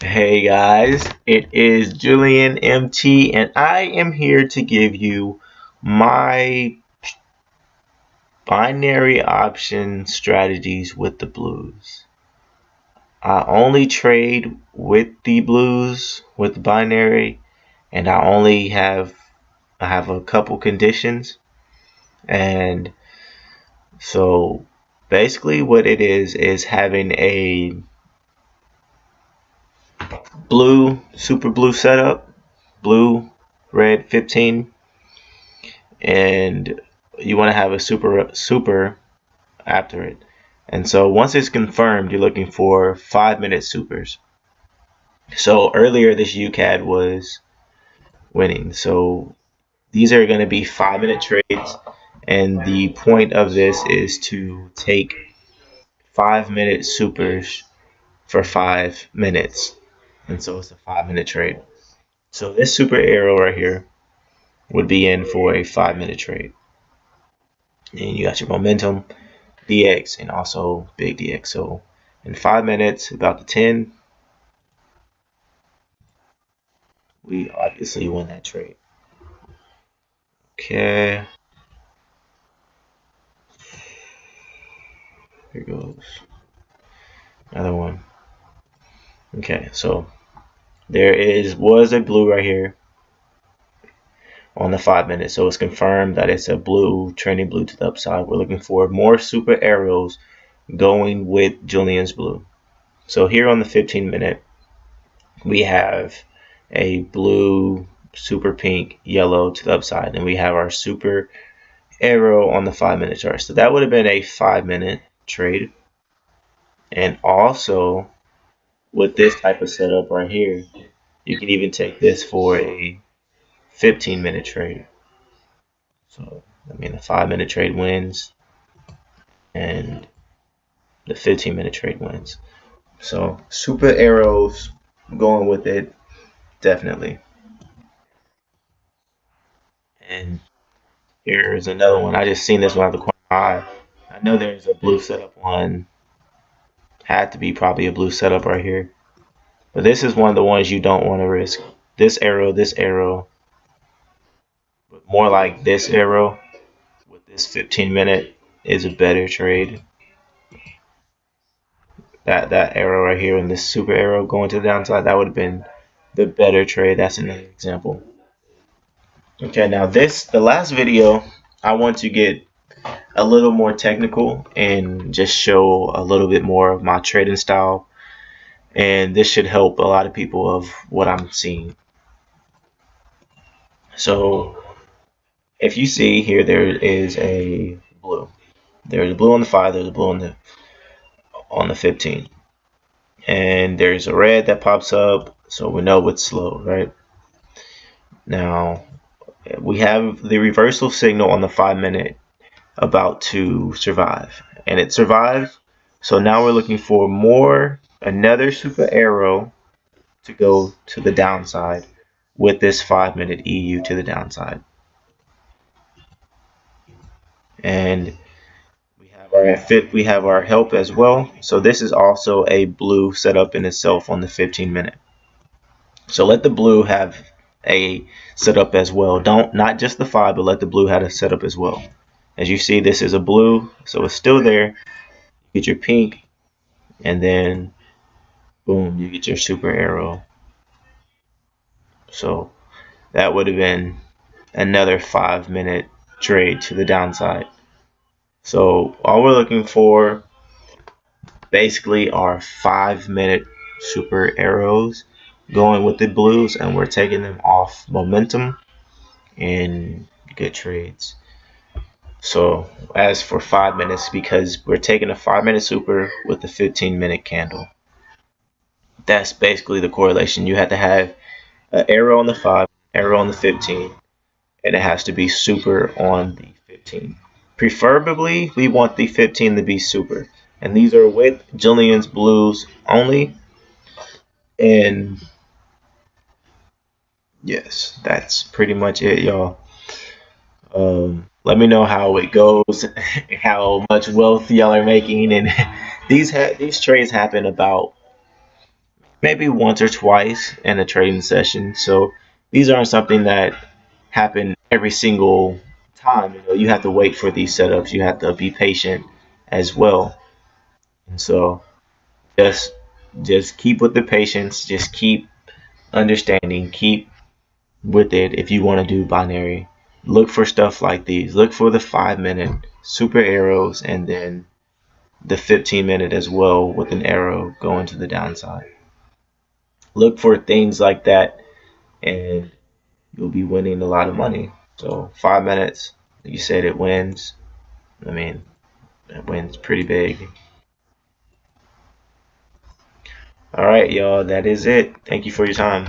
Hey guys, it is Julian MT, and I am here to give you my binary option strategies with the blues. I only trade with the blues with the binary, and I have a couple conditions, and so basically what it is having a super blue setup, blue, red 15, and you want to have a super after it. And so once it's confirmed, you're looking for 5-minute supers. So earlier this UCAD was winning. So these are going to be 5-minute trades, and the point of this is to take 5-minute supers for 5 minutes. And so it's a 5-minute trade. So this super arrow right here would be in for a 5-minute trade. And you got your momentum, DX, and also big DX. So in 5 minutes, about the 10, we obviously win that trade. Okay. Here goes another one. Okay, so was a blue right here on the 5 minutes. So it's confirmed that it's a blue, trending blue to the upside. We're looking for more super arrows going with Julian's blue. So here on the 15-minute, we have a blue, super pink, yellow to the upside, and we have our super arrow on the 5-minute chart. So that would have been a 5-minute trade. And also with this type of setup right here, you can even take this for a 15-minute trade. So I mean the 5-minute trade wins and the 15-minute trade wins. So super arrows going with it, definitely. And here's another one. I just seen this one out of the corner of my eye. I know there's a blue setup one. Had to be probably a blue setup right here. But this is one of the ones you don't want to risk. This arrow, but more like this arrow with this 15-minute is a better trade. That arrow right here and this super arrow going to the downside, that would have been the better trade. That's another example. Okay, now the last video, I want to get a little more technical and just show a little bit more of my trading style, and this should help a lot of people of what I'm seeing. So if you see here, there is a blue. There's a blue on the 5, there's a blue on the 15. And there's a red that pops up, so we know it's slow, right? Now we have the reversal signal on the 5-minute about to survive, and it survived. So now we're looking for another super arrow to go to the downside with this 5-minute EU to the downside. And we have our help as well. So this is also a blue setup in itself on the 15-minute. So let the blue have a setup as well. Not just the 5, but let the blue have a setup as well. As you see, this is a blue, so it's still there. You get your pink, and then boom, you get your super arrow. So that would have been another 5-minute trade to the downside. So all we're looking for basically are 5-minute super arrows going with the blues, and we're taking them off momentum and good trades. So as for 5 minutes, because we're taking a 5-minute super with a 15-minute candle, that's basically the correlation. You have to have an arrow on the 5, arrow on the 15, and it has to be super on the 15. Preferably, we want the 15 to be super, and these are with Julian's blues only. And yes, that's pretty much it, y'all. Let me know how it goes, how much wealth y'all are making, and these trades happen about maybe once or twice in a trading session. So these aren't something that happen every single time. You have to wait for these setups. You have to be patient as well. And so just just keep with the patience. Just keep understanding. Keep with it if you want to do binary. Look for stuff like these. Look for the 5-minute super arrows and then the 15-minute as well with an arrow going to the downside. Look for things like that and you'll be winning a lot of money. So 5 minutes, you said it wins. I mean, it wins pretty big. All right, y'all, that is it. Thank you for your time.